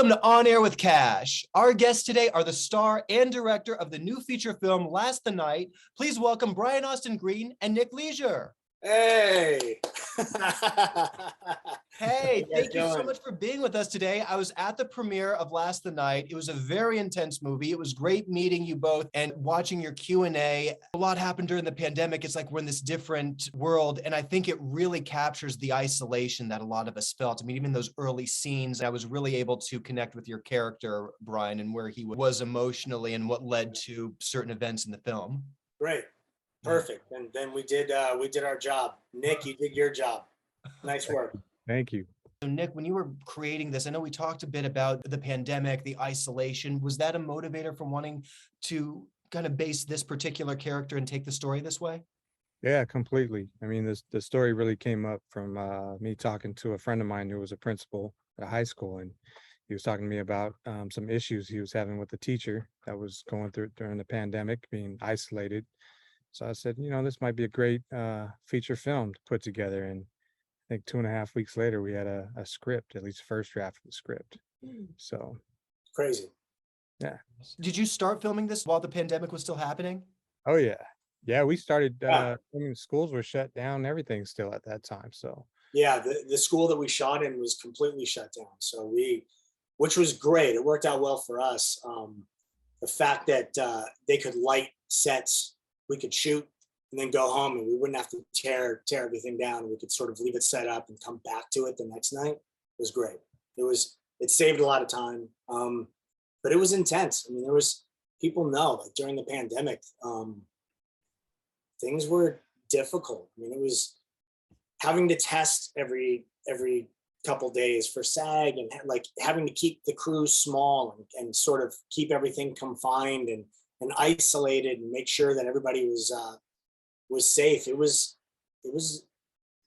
Welcome to On Air with Kash. Our guests today are the star and director of the new feature film Last the Night. Please welcome Brian Austin Green and Nick Leisure. Hey. Hey, thank you so much for being with us today. I was at the premiere of Last the Night. It was a very intense movie. It was great meeting you both and watching your Q&A. A lot happened during the pandemic. It's like we're in this different world, and I think it really captures the isolation that a lot of us felt. I mean, even those early scenes, I was really able to connect with your character, Brian, and where he was emotionally and what led to certain events in the film. Great. Perfect. And then we did our job. Nick, you did your job. Nice work. Thank you. So Nick, when you were creating this, I know we talked a bit about the pandemic, the isolation. Was that a motivator for wanting to kind of base this particular character and take the story this way? Yeah, completely. I mean, the story really came up from me talking to a friend of mine who was a principal at a high school, and he was talking to me about some issues he was having with the teacher that was going through during the pandemic, being isolated. So I said, this might be a great feature film to put together. And I think 2.5 weeks later, we had a script, at least first draft of the script. So Crazy. yeah. Did you start filming this while the pandemic was still happening? Oh yeah. Yeah, we started, I mean, schools were shut down, everything still at that time. So Yeah, the school that we shot in was completely shut down. So which was great. It worked out well for us. The fact that they could light sets, we could shoot and then go home, and we wouldn't have to tear everything down. We could sort of leave it set up and come back to it the next night. It was great. It saved a lot of time, but it was intense. I mean, there was people know, like during the pandemic, things were difficult. I mean, it was having to test every couple days for SAG, and like having to keep the crew small and sort of keep everything confined and isolated and make sure that everybody was safe. It was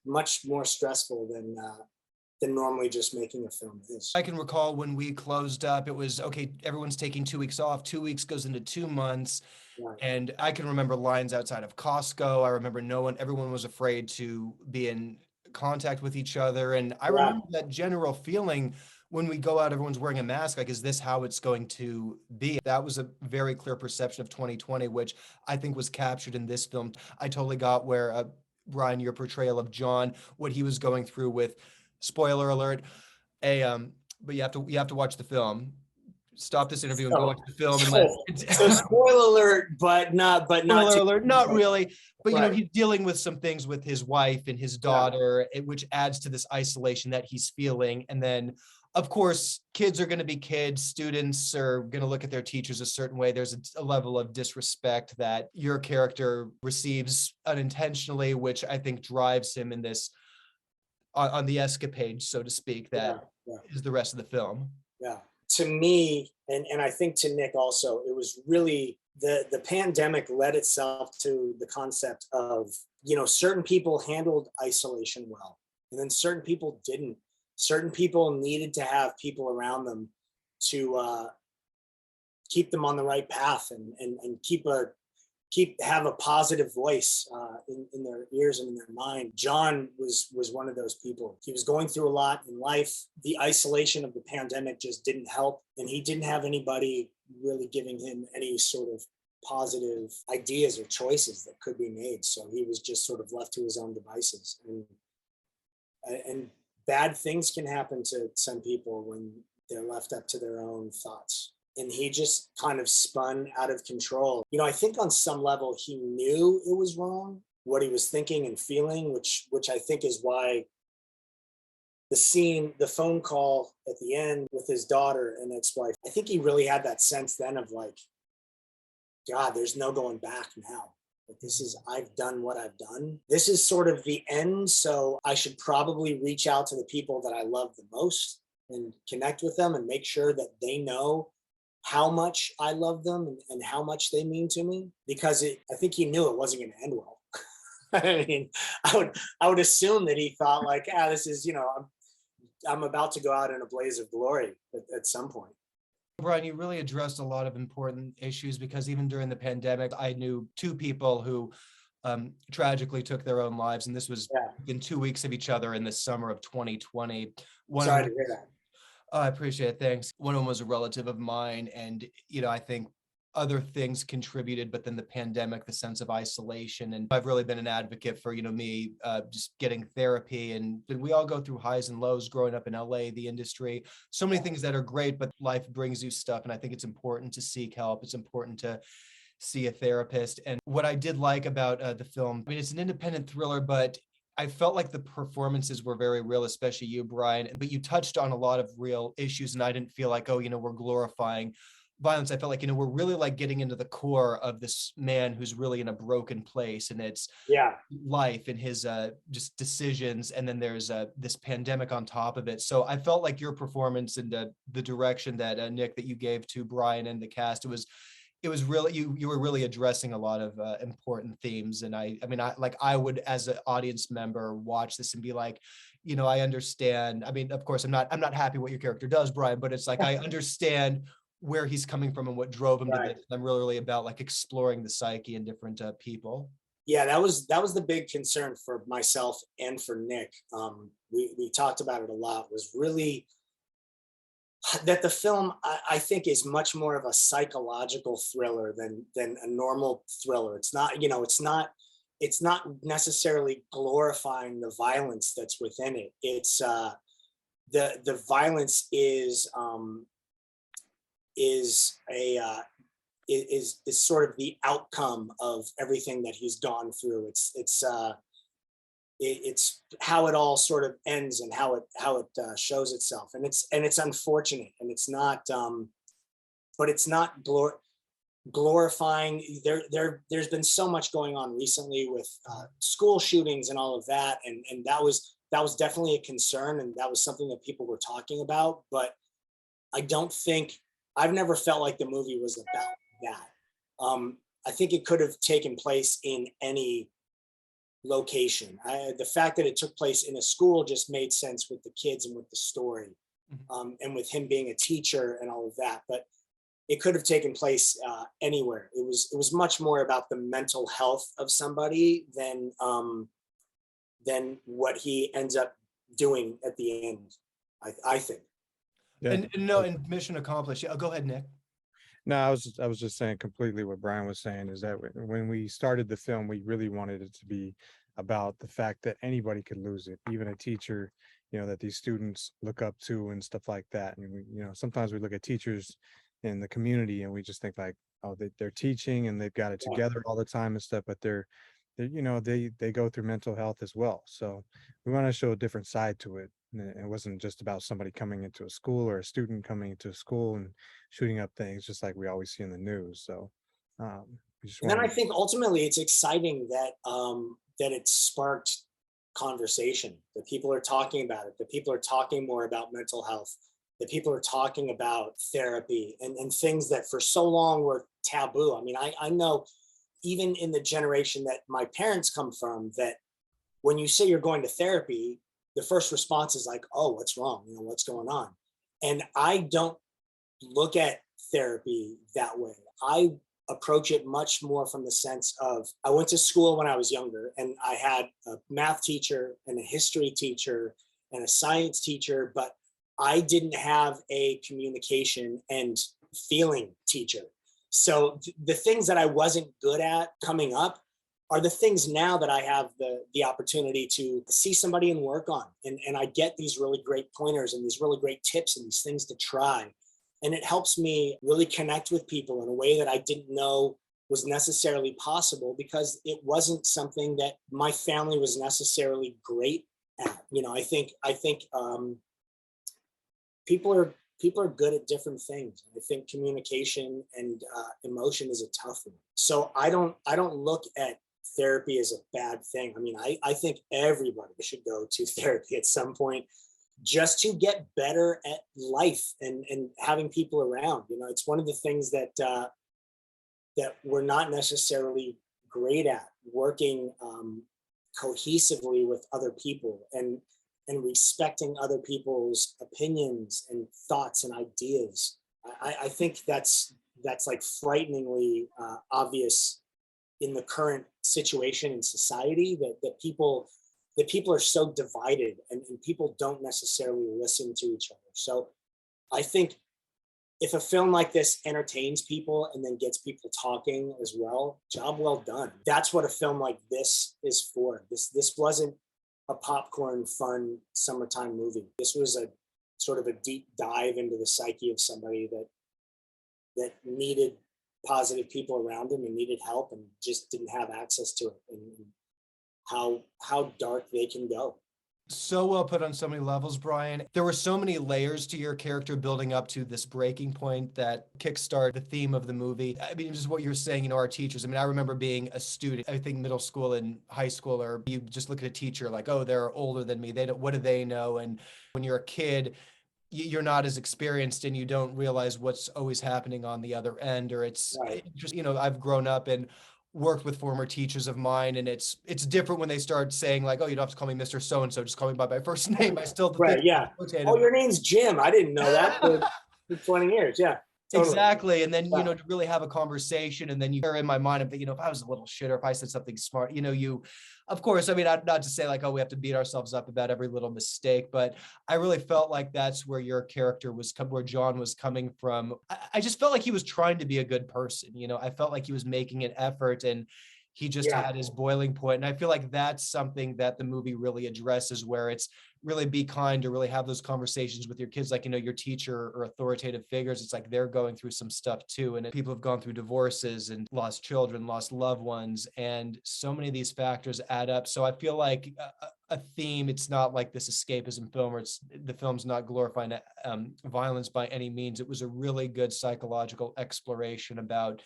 much more stressful than normally just making a film is. I can recall when we closed up, it was, okay, everyone's taking 2 weeks off, 2 weeks goes into 2 months. Right. And I can remember lines outside of Costco. I remember everyone was afraid to be in contact with each other. And I remember that general feeling when we go out, everyone's wearing a mask, like, is this how it's going to be? That was a very clear perception of 2020, which I think was captured in this film. I totally got where, Brian, your portrayal of John, what he was going through with, spoiler alert, but you have to watch the film. Stop this interview and go watch the film. So spoiler alert, but not spoiler alert, not really. But Right. he's dealing with some things with his wife and his daughter, which adds to this isolation that he's feeling. And then, of course, kids are going to be kids. Students are going to look at their teachers a certain way. There's a level of disrespect that your character receives unintentionally, which I think drives him in this on the escapade, so to speak, that is the rest of the film. Yeah. To me, and I think to Nick also, it was really the pandemic led itself to the concept of, certain people handled isolation well, and then certain people didn't. Certain people needed to have people around them to keep them on the right path and have a positive voice in their ears and in their mind. John was one of those people. He was going through a lot in life. The isolation of the pandemic just didn't help, and he didn't have anybody really giving him any sort of positive ideas or choices that could be made. So he was just sort of left to his own devices. And bad things can happen to some people when they're left up to their own thoughts. And he just kind of spun out of control. I think on some level he knew it was wrong, what he was thinking and feeling, which I think is why the phone call at the end with his daughter and ex-wife, I think he really had that sense then of like, God, there's no going back now. I've done what I've done. This is sort of the end. So I should probably reach out to the people that I love the most and connect with them and make sure that they know how much I love them and how much they mean to me, because I think he knew it wasn't going to end well. I mean, I would assume that he thought like, this is, I'm about to go out in a blaze of glory at some point. Brian, you really addressed a lot of important issues, because even during the pandemic, I knew 2 people who tragically took their own lives, and this was in 2 weeks of each other in the summer of 2020. Sorry to hear that. Oh, I appreciate it. Thanks. One of them was a relative of mine, and I think other things contributed, but then the pandemic, the sense of isolation, and I've really been an advocate for me just getting therapy, and we all go through highs and lows growing up in LA, the industry, so many things that are great, but life brings you stuff, and I think it's important to seek help. It's important to see a therapist. And what I did like about the film, I mean, it's an independent thriller, but I felt like the performances were very real, especially you, Brian. But you touched on a lot of real issues, and I didn't feel like, oh, we're glorifying violence. I felt like, we're really like getting into the core of this man who's really in a broken place, and it's Yeah, life and his just decisions, and then there's this pandemic on top of it. So I felt like your performance and the direction that Nick, that you gave to Brian and the cast, it was really, you were really addressing a lot of important themes. And I mean, I would, as an audience member, watch this and be like, I understand. I mean, of course, I'm not happy what your character does, Brian, but it's like I understand where he's coming from and what drove him to right. this. I'm really about like exploring the psyche and different people. Yeah, that was the big concern for myself and for Nick. We talked about it a lot. Was really that the film, I think, is much more of a psychological thriller than a normal thriller. It's not, it's not necessarily glorifying the violence that's within it. It's the violence is a is sort of the outcome of everything that he's gone through. It's how it all sort of ends and how it shows itself, and it's unfortunate, and it's not but it's not glorifying. There's been so much going on recently with school shootings and all of that, and that was definitely a concern, and that was something that people were talking about. But I don't think, I've never felt like the movie was about that. I think it could have taken place in any location. The fact that it took place in a school just made sense with the kids and with the story, Mhm. and with him being a teacher and all of that. But it could have taken place anywhere. It was much more about the mental health of somebody than what he ends up doing at the end. I think. Yeah. And no, and mission accomplished. Yeah, go ahead, Nick. No, I was just saying completely what Brian was saying is that when we started the film, we really wanted it to be about the fact that anybody could lose it, even a teacher, that these students look up to and stuff like that. And sometimes we look at teachers in the community and we just think like, oh, they're teaching and they've got it Yeah. together all the time and stuff, but they go through mental health as well. So we want to show a different side to it. And it wasn't just about somebody coming into a school or a student coming into a school and shooting up things just like we always see in the news. So we just And then I wanted, think ultimately it's exciting that it sparked conversation, that people are talking about it, that people are talking more about mental health, that people are talking about therapy and things that for so long were taboo. I mean, I know even in the generation that my parents come from, that when you say you're going to therapy, the first response is like, oh, what's wrong? What's going on? And I don't look at therapy that way. I approach it much more from the sense of, I went to school when I was younger, and I had a math teacher and a history teacher and a science teacher, but I didn't have a communication and feeling teacher. So the things that I wasn't good at coming up are the things now that I have the opportunity to see somebody and work on. And I get these really great pointers and these really great tips and these things to try. And it helps me really connect with people in a way that I didn't know was necessarily possible, because it wasn't something that my family was necessarily great at. I think people are good at different things. I think communication and emotion is a tough one. So I don't look at therapy as a bad thing. I mean, I think everybody should go to therapy at some point, just to get better at life and having people around. It's one of the things that we're not necessarily great at, working cohesively with other people and respecting other people's opinions and thoughts and ideas. I think that's like frighteningly obvious in the current situation in society, that people are so divided, and people don't necessarily listen to each other. So I think if a film like this entertains people and then gets people talking as well, job well done. That's what a film like this is for. This wasn't a popcorn fun summertime movie. This was a sort of a deep dive into the psyche of somebody that needed positive people around him and needed help and just didn't have access to it, and how dark they can go. So well put on so many levels, Brian. There were so many layers to your character building up to this breaking point that kickstart the theme of the movie. I mean, just what you're saying, you know, our teachers. I mean, I remember being a student, I think middle school and high school, or you just look at a teacher like, oh, they're older than me. They don't, what do they know? And when you're a kid, you're not as experienced and you don't realize what's always happening on the other end, or it's Right. just, you know, I've grown up and worked with former teachers of mine, and it's different when they start saying like, oh, you don't have to call me Mr. So and so, just call me by my first name. I still think Right. it's Yeah. Oh, authoritative. your name's Jim. I didn't know that for 20 years. Yeah. Totally. Exactly. And then, you Yeah. know, to really have a conversation, and then you are in my mind, I'm thinking, you know, if I was a little shit or if I said something smart, you know, you, of course, I mean, not to say like, oh, we have to beat ourselves up about every little mistake, but I really felt like that's where your character was, where John was coming from. I just felt like he was trying to be a good person. You know, I felt like he was making an effort, and he just Yeah. had his boiling point. And I feel like that's something that the movie really addresses, where it's really be kind, to really have those conversations with your kids, like, you know, your teacher or authoritative figures. It's like they're going through some stuff too, and people have gone through divorces and lost children, lost loved ones, and so many of these factors add up. So I feel like a theme, it's not like this escapism film, or it's, the film's not glorifying violence by any means. It was a really good psychological exploration about,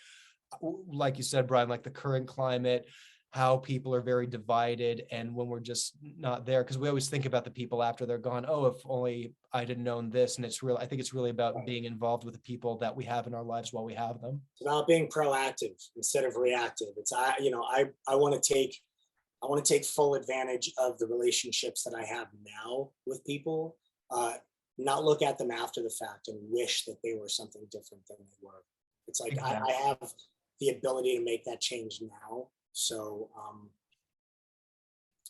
like you said, Brian, like the current climate, how people are very divided, and when we're just not there, because we always think about the people after they're gone. Oh, if only I'd have known this. And it's real, I think it's really about being involved with the people that we have in our lives while we have them. It's about being proactive instead of reactive. It's I want to take full advantage of the relationships that I have now with people, not look at them after the fact and wish that they were something different than they were. It's like Exactly. I have the ability to make that change now. So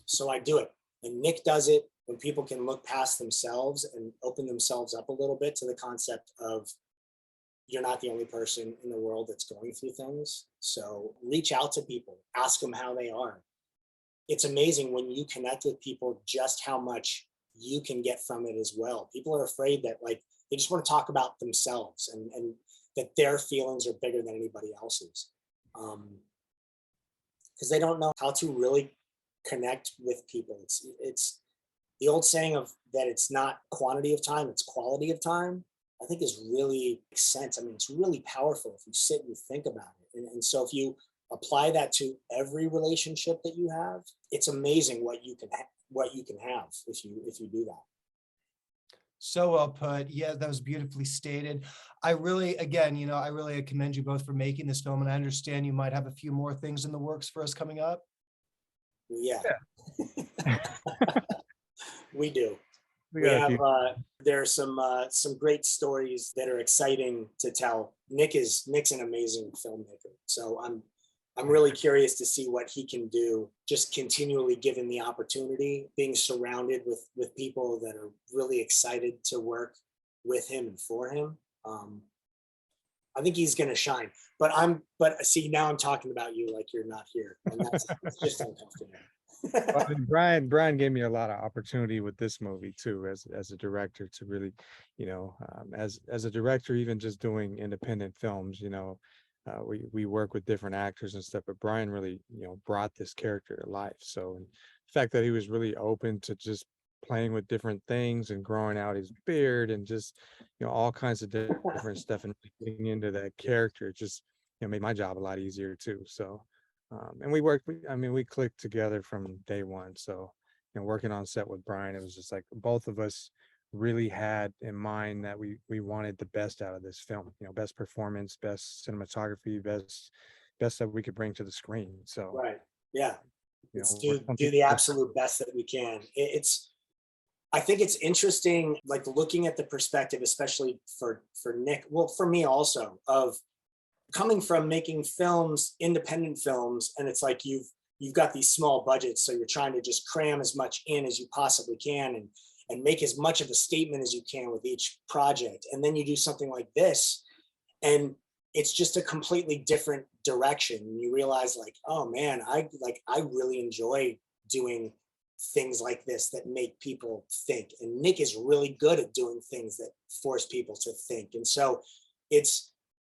so I do it. And Nick does it when people can look past themselves and open themselves up a little bit to the concept of you're not the only person in the world that's going through things. So reach out to people, ask them how they are. It's amazing when you connect with people just how much you can get from it as well. People are afraid that like they just want to talk about themselves, and that their feelings are bigger than anybody else's. Because they don't know how to really connect with people. It's the old saying of that it's not quantity of time, it's quality of time. I think is really makes sense. I mean, it's really powerful if you sit and you think about it. And so if you apply that to every relationship that you have, it's amazing what you can what you can have if you do that. So well put. Yeah, that was beautifully stated. I really, again, you know, I really commend you both for making this film, and I understand you might have a few more things in the works for us coming up. Yeah, Yeah. we do. We We got a have few. there are some great stories that are exciting to tell. Nick's an amazing filmmaker, so I'm really curious to see what he can do, just continually given the opportunity, being surrounded with people that are really excited to work with him and for him. I think he's going to shine. But see, now I'm talking about you like you're not here, and it's just uncomfortable. Well, I mean, Brian gave me a lot of opportunity with this movie too, as a director, to really, you know, as a director, even just doing independent films, you know, we work with different actors and stuff, but Brian really, you know, brought this character to life. So, and the fact that he was really open to just playing with different things and growing out his beard and just, you know, all kinds of different stuff, and really getting into that character just, you know, made my job a lot easier too. So, and I mean, we clicked together from day one. So, you know, working on set with Brian, it was just like both of us really had in mind that we wanted the best out of this film, you know, best performance, best cinematography, best that we could bring to the screen. So, Right. Yeah. you Let's know, work on do the people. absolute best that we can. It's I think it's interesting, like looking at the perspective, especially for Nick. Well, for me also, of coming from making films, independent films, and it's like you've got these small budgets, so you're trying to just cram as much in as you possibly can, and make as much of a statement as you can with each project. And then you do something like this, and it's just a completely different direction. And you realize like, oh man, I really enjoy doing things like this that make people think. And Nick is really good at doing things that force people to think. And so it's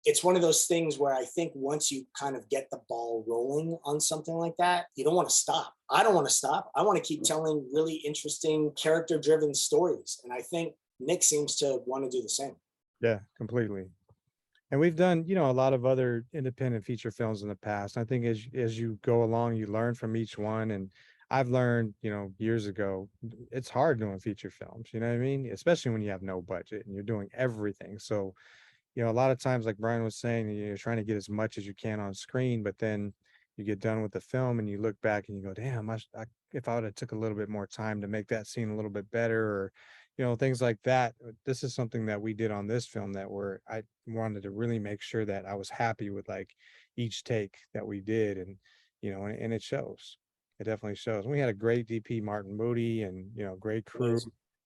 it's one of those things where I think once you kind of get the ball rolling on something like that, you don't want to stop. I don't want to stop. I want to keep telling really interesting character driven stories. And I think Nick seems to want to do the same. Yeah, completely. And we've done, a lot of other independent feature films in the past. I think as you go along, you learn from each one. And I've learned, years ago, it's hard doing feature films, you know what I mean? Especially when you have no budget and you're doing everything. So, a lot of times, like Brian was saying, you're trying to get as much as you can on screen, but then you get done with the film and you look back and you go, damn, if I would have took a little bit more time to make that scene a little bit better, or, things like that. This is something that we did on this film I wanted to really make sure that I was happy with like each take that we did. And, and it shows. It definitely shows. We had a great DP, Martin Moody, and, great crew,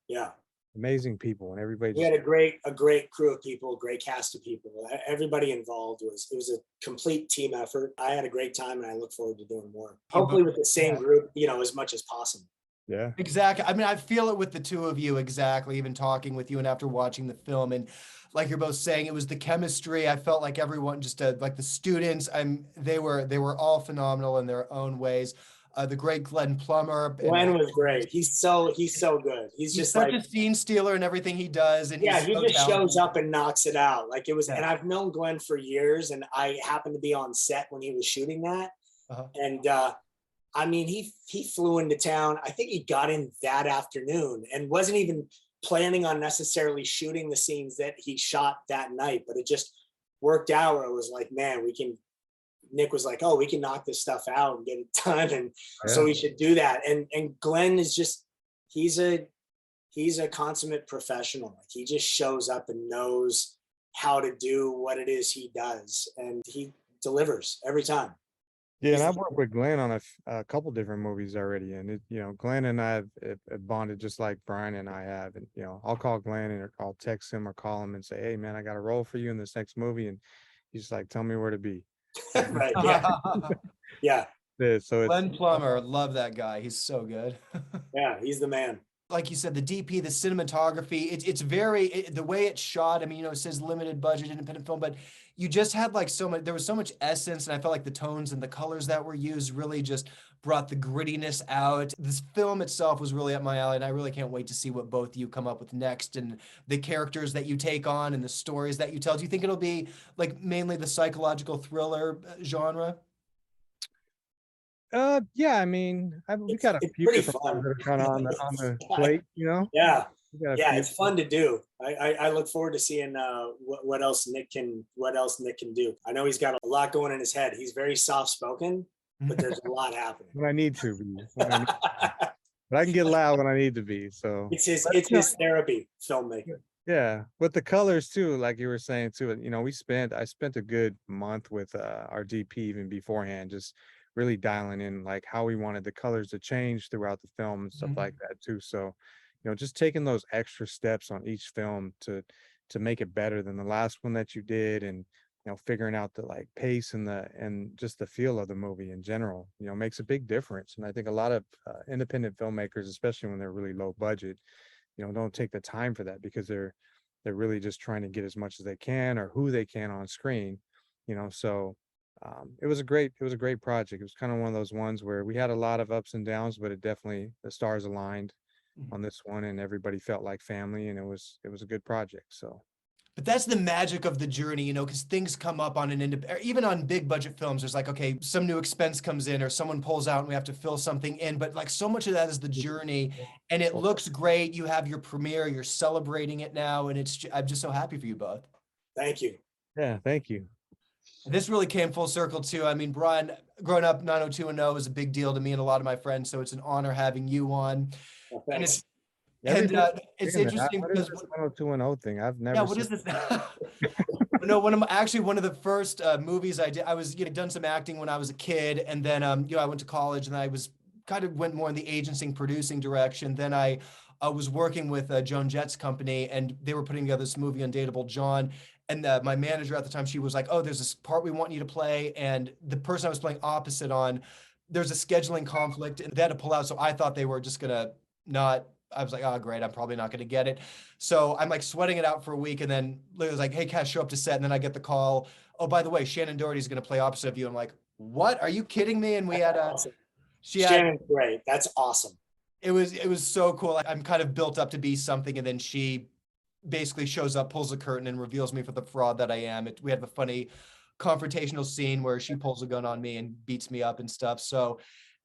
Yeah. amazing people, and everybody We just, had a great crew of people, great cast of people. Everybody involved it was a complete team effort. I had a great time, and I look forward to doing more. Hopefully with the same group, as much as possible. yeah. Exactly. I mean, I feel it with the two of you, exactly, even talking with you and after watching the film. And like you're both saying, it was the chemistry. I felt like everyone, just like the students, they were all phenomenal in their own ways. The great Glenn Plummer. Glenn was great. He's so good. He's just such like, a scene stealer in everything he does, and yeah, he's he so just talented. shows up and knocks it out. Like it was, Yeah. and I've known Glenn for years, and I happened to be on set when he was shooting that. Uh-huh. And I mean, he flew into town. I think he got in that afternoon and wasn't even planning on necessarily shooting the scenes that he shot that night, but it just worked out where it was like, man, Nick was like, oh, we can knock this stuff out and get it done. And so we should do that. And Glenn is just, he's a consummate professional. Like he just shows up and knows how to do what it is he does. And he delivers every time. Yeah, and I've worked with Glenn on a couple different movies already, and Glenn and I have bonded just like Brian and I have. And I'll call Glenn and I'll text him or call him and say, "Hey, man, I got a role for you in this next movie," and he's just like, "Tell me where to be." Right. Yeah. Yeah. Yeah, so Glenn Plummer, love that guy. He's so good. Yeah, he's the man. Like you said, the DP, the cinematography, it's very, the way it's shot. I mean, it says limited budget independent film, but you just had like there was so much essence, and I felt like the tones and the colors that were used really just brought the grittiness out. This film itself was really up my alley, and I really can't wait to see what both of you come up with next, and the characters that you take on and the stories that you tell. Do you think it'll be like mainly the psychological thriller genre? Yeah, I mean, we got a It's few pretty different fun. ones that are kind of on the plate, Yeah. We got a Yeah, few. it's fun to do. I look forward to seeing what else Nick can do. I know he's got a lot going in his head. He's very soft spoken, but there's a lot happening. When I need to be, but I can get loud when I need to be. So It's his therapy, filmmaking. yeah, with the colors too, like you were saying too. I spent a good month with our DP even beforehand, just really dialing in like how we wanted the colors to change throughout the film and stuff like that too. So, just taking those extra steps on each film to make it better than the last one that you did, and figuring out the like pace and just the feel of the movie in general, makes a big difference. And I think a lot of independent filmmakers, especially when they're really low budget, don't take the time for that because they're really just trying to get as much as they can or who they can on screen. So it was a great project. It was kind of one of those ones where we had a lot of ups and downs, but the stars aligned on this one, and everybody felt like family, and it was a good project. So But that's the magic of the journey, because things come up on even on big budget films. There's like, okay, some new expense comes in or someone pulls out and we have to fill something in. But like so much of that is the journey, and it looks great. You have your premiere, you're celebrating it now, and I'm just so happy for you both. Thank you. yeah, thank you. This really came full circle too. I mean, Brian, growing up 90210 was a big deal to me and a lot of my friends. So it's an honor having you on. Well, And thanks. it's interesting What is because this 10210 thing? I've never. yeah, what is this? No, one of the first movies I did, I was done some acting when I was a kid, and then I went to college and I was kind of went more in the agency producing direction. Then I I was working with Joan Jett's company, and they were putting together this movie, Undateable John. And my manager at the time, she was like, "Oh, there's this part we want you to play," and the person I was playing opposite on, there's a scheduling conflict, and they had to pull out. So I thought they were just gonna not. I was like, "Oh, great, I'm probably not gonna get it." So I'm like sweating it out for a week, and then Lily was like, "Hey, Kash, show up to set." And then I get the call, "Oh, by the way, Shannon Doherty's gonna play opposite of you." I'm like, "What? Are you kidding me?" And we That's had awesome. she had Shannon's great. That's awesome. it was so cool. I'm kind of built up to be something, and then she basically shows up, pulls the curtain, and reveals me for the fraud that I am. We had a funny confrontational scene where she pulls a gun on me and beats me up and stuff. So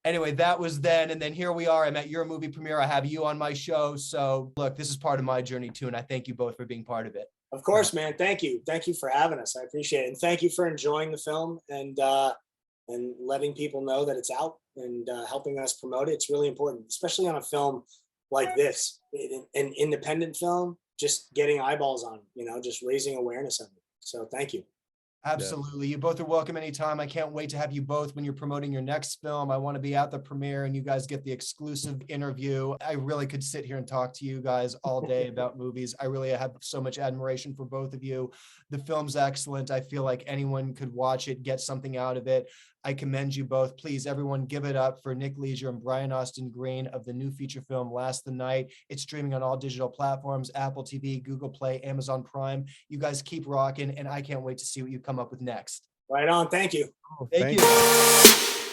anyway, that was then, and then here we are. I'm at your movie premiere. I have you on my show. So look, this is part of my journey too, and I thank you both for being part of it. Of course, man. Thank you. Thank you for having us. I appreciate it. And thank you for enjoying the film and letting people know that it's out and helping us promote it. It's really important, especially on a film like this, an independent film, just getting eyeballs on, just raising awareness of it. So thank you. Absolutely. You both are welcome anytime. I can't wait to have you both when you're promoting your next film. I want to be at the premiere and you guys get the exclusive interview. I really could sit here and talk to you guys all day about movies. I really have so much admiration for both of you. The film's excellent. I feel like anyone could watch it, get something out of it. I commend you both. Please, everyone, give it up for Nick Leisure and Brian Austin Green of the new feature film Last the Night. It's streaming on all digital platforms, Apple TV, Google Play, Amazon Prime. You guys keep rocking, and I can't wait to see what you come up with next. Right on. Thank you. Oh, Thank thank you.